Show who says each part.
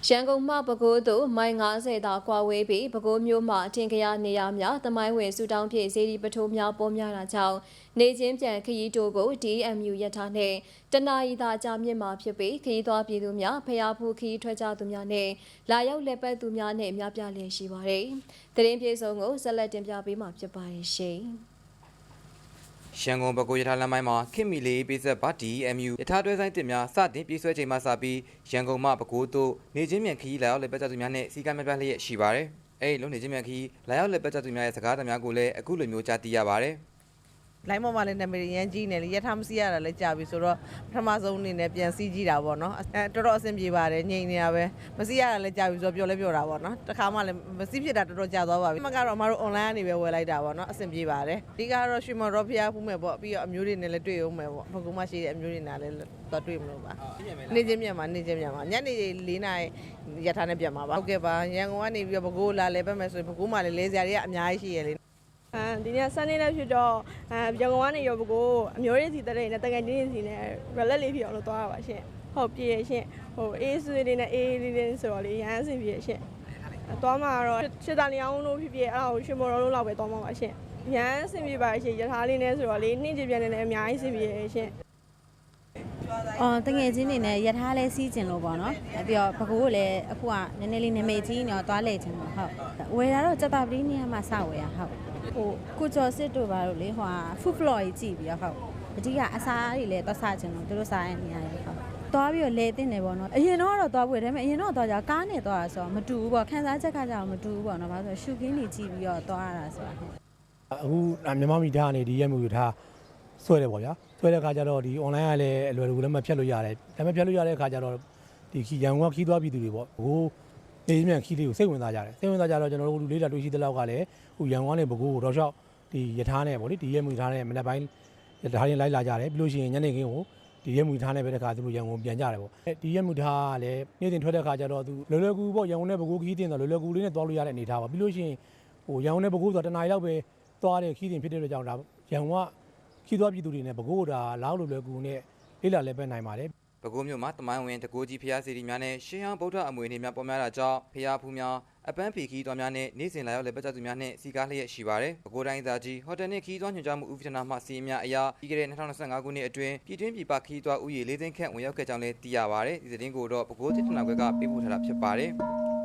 Speaker 1: ရန်ကုန်မှပဲခူးသို့မိုင်90သာကွာဝေးပြီးပဲခူးမြို့မှာတင်ကြရနေရများသမိုင်းဝင်စုတောင်းဖြစ်စေဒီပထိုးများပေါ်များတာကြောင့်နေချင်းပြန်ခရီးတိုးကို DMU ရထားနဲ့တနအီသာကြာမြင့်မှာဖြစ်ပြီးခရီးသွားပြည်သူများဖျားဖူးခရီးထွက်ကြသူများနဲ့လာရောက်လက်ပတ်သူများနဲ့များပြားလည်ရှိပါတယ်။သတင်းပြေဆုံးကိုဆက်လက်တင်ပြပေးမှာဖြစ်ပါတယ်ရှင်။
Speaker 2: ရန်ကုန်ပဲခူးရထားလမ်းပိုင်းမှာခင်မီလေးပေးဆက်ပါ DMU ရထားတွဲဆိုင်တင်များစတင်ပြေးဆွဲချိန်မှစပြီးရန်ကုန်မှပဲခူးသို့နေချင်းမြန်ခရီးလာရောက်လက်ပတ်ကြသူများနဲ့စီကံများပြလျက်ရှိပါတယ်။အဲဒီလိုနေချင်းမြန်ခရီးလာရောက်လက်ပတ်ကြသူများရဲ့စကားသံများကိုလည်းအခုလိုမျိုးကြားသိရပါတယ်။
Speaker 3: လိုင်းပေါ်မှာလည်းနာမည်ရမ်းကြီးနေလေရထားမစီရတာလည်းကြာပြီဆိုတော့ပထမဆုံးအနေနဲ့ပြန်စီးကြည့်တာပေါ့နော်တော်တော်အဆင်ပြေပါတယ်ငြိမ်နေတာပဲမစီရတာလည်းကြာပြီဆိုတော့ပြောတာပေါ့နော်တခါမှလည်းမစီးဖြစ်တာတော်တော်ကြာသွားပါပြီမကတော့အမတို့ online ကနေပဲဝယ်လိုက်တာပေါ့နော်အဆင်ပြေပါတယ်အဓိကတော့ရွှေမော်တော့ဖျားဖူးမယ်ပေါ့ပြီးတော့အမျိုးတွေနဲ့လည်းတွေ့အောင်မယ်ပေါ့ဘကုမရှိတဲ့အမျိုးတွေနဲ့လည်းတော့တွေ့မလို့ပါနေချင်းမြန်မှာညနေ4 နာရီရထားနဲ့ပြန်မှာပါဟုတ်ကဲ့ပါရန်ကုန်ကနေပြီးတော့ဘကုလာလဲပတ်မယ်ဆိုရင်ဘကုမှလည်းလဲစရာတွေကအများကြီးရှိရလေ
Speaker 4: ဒီနေ့ Sunday လည်းဖြစ်တော့ရန်ကုန်ကနေရောဘကိုအမျိုးရင်းစီတဲ့နဲ့တကယ်ချင်းစီနဲ့ relax လေးဖြစ်အောင်လုပ်သွားတာပါရှင်ဟုတ်ပြည့်ရှင်ဟိုအေးဆွေးလေးနဲ့အေးလေးလေးဆိုတော့လေရဟန်းစင်ပြည့်ရှင်သွားမှာတော့ရှစ်တာလျောင်းလို့ဖြစ်ဖြစ်အဲ့ဒါကိုရွှေမော်တော်လို့လောက်ပဲသွားမှာပါရှင်ရဟန်းစင်ပြည့်ပါရှင်ရထားလေးနဲ့ဆိုတော့လေနှင်းကြပြန်နေလည်းအများကြီးစင်ပြည့်ရှင်
Speaker 5: တငယ်ချင်းနေနဲ့ရထားလဲစီးကျင်လို့ပေါ့နော်ပြီးတော့ဘကိုးကိုလည်းအခုကနည်းနည်းလေးနမိတ်ကြီးနေတော့သွားလဲချင်တော့ဟုတ်ဝယ်တာတော့စက်တာပတိနေရာမှာစဝယ်ရဟုတ်ဟိုကိုကျော်စစ်တို့ပါလို့လေဟို food floor ကြီးကြည့်ပြီးတော့ဟုတ်အဓိကအစားတွေလည်းသွားစားချင်တော့သူတို့စားရနေရတယ်ဟုတ်သွားပြီးတော့လဲတင်တယ်ပေါ့နော်အရင်တော့သွားပွေတယ်ဒါပေမဲ့အရင်တော့သွားကြကားနဲ့သွားတာဆိုတော့မတူဘူးပေါ့ခန်းစားချက်ကကြောင်မတူဘူးပေါ့နော်ဘာလို့ဆိုရှုခင်းတွေကြည့်ပြီးတော့သွားရတာဆိုတာဟုတ်
Speaker 6: အခုမြန်မာမီတာကနေဒီရက်မျိုးထားဆွဲတယ်ပေါ့ဗျာဆွဲတဲ့ခါကျတော့ဒီ online ကလည်းအလွယ်တကူလည်းမဖြတ်လို့ရတယ်ဒါပေမဲ့ဖြတ်လို့ရတဲ့ခါကျတော့ဒီရန်ကုန်ကခီးသွားပြည်သူတွေပေါ့ဟိုနေမြန်ခီးလေးကိုစိတ်ဝင်စားကြတယ်စိတ်ဝင်စားကြတော့ကျွန်တော်တို့လေးတာတွေးရှိတဲ့လောက်ကလည်းဟိုရန်ကုန်ကနေဘကိုးကိုတော့လျှောက်ဒီရထားနဲ့ပေါ့လေဒီရက်မျိုးထားနဲ့မနေ့ပိုင်းရထားရင်လိုက်လာကြတယ်ပြီးလို့ရှိရင်ညနေခင်းကိုဒီရက်မျိုးထားနဲ့ပဲတဲ့ခါသူတို့ရန်ကုန်ပြန်ကြတယ်ပေါ့ဒီရက်မျိုးထားကလည်းနေ့စဉ်ထွက်တဲ့ခါကျတော့သူလွယ်လွယ်ကူပေါ့ရန်ကုန်နဲ့ဘကိုးခီးတင်တော့လွယ်လွယ်ကူလေးနဲ့သွားလို့ရတဲ့အနေထားပါပြီးလို့ရှိရင်ဟိုရန်ကုန်နဲ့ဘကိုးဆိုတော့တနားရီလောက်ပဲသွားတဲ့ခီးတင်ဖြစ်တဲ့အတွက်ကြောင့်ဒါရန်ကုန်ကခီးသွားပြည်သူတွေနဲ့ပဲခူးတာလောက်လွယ်ကူနဲ့လေးလာလဲပဲနိုင်ပါတယ်
Speaker 2: ပဲခူးမြို့မှာတမိုင်းဝင်တကိုးကြီးဖျားစီတီများနဲ့ရှေးဟောင်းဗုဒ္ဓအမွေအနှစ်များပေါ်များတာကြောင့်ဖျားဖူးများအပန်းဖီခီးသွားများနဲ့နေ့စဉ်လာရောက်လက်ပတ်ကြသူများနဲ့စီကားလျက်ရှိပါတယ်။ပဲခူးတိုင်းသားကြီးဟိုတယ်နဲ့ခီးသွားညွှန်ကြားမှုဦးစီးဌာနမှစီးများအရာပြီးခဲ့တဲ့2025ခုနှစ်အတွင်းပြည်တွင်းပြည်ပခီးသွားဦးရေ4သိန်းခန့်ဝင်ရောက်ခဲ့ကြောင်းလည်းသိရပါတယ်။ဒီသတင်းကိုတော့ပဲခူးစစ်ဌာနခွဲကပေးပို့ထားတာဖြစ်ပါတယ်။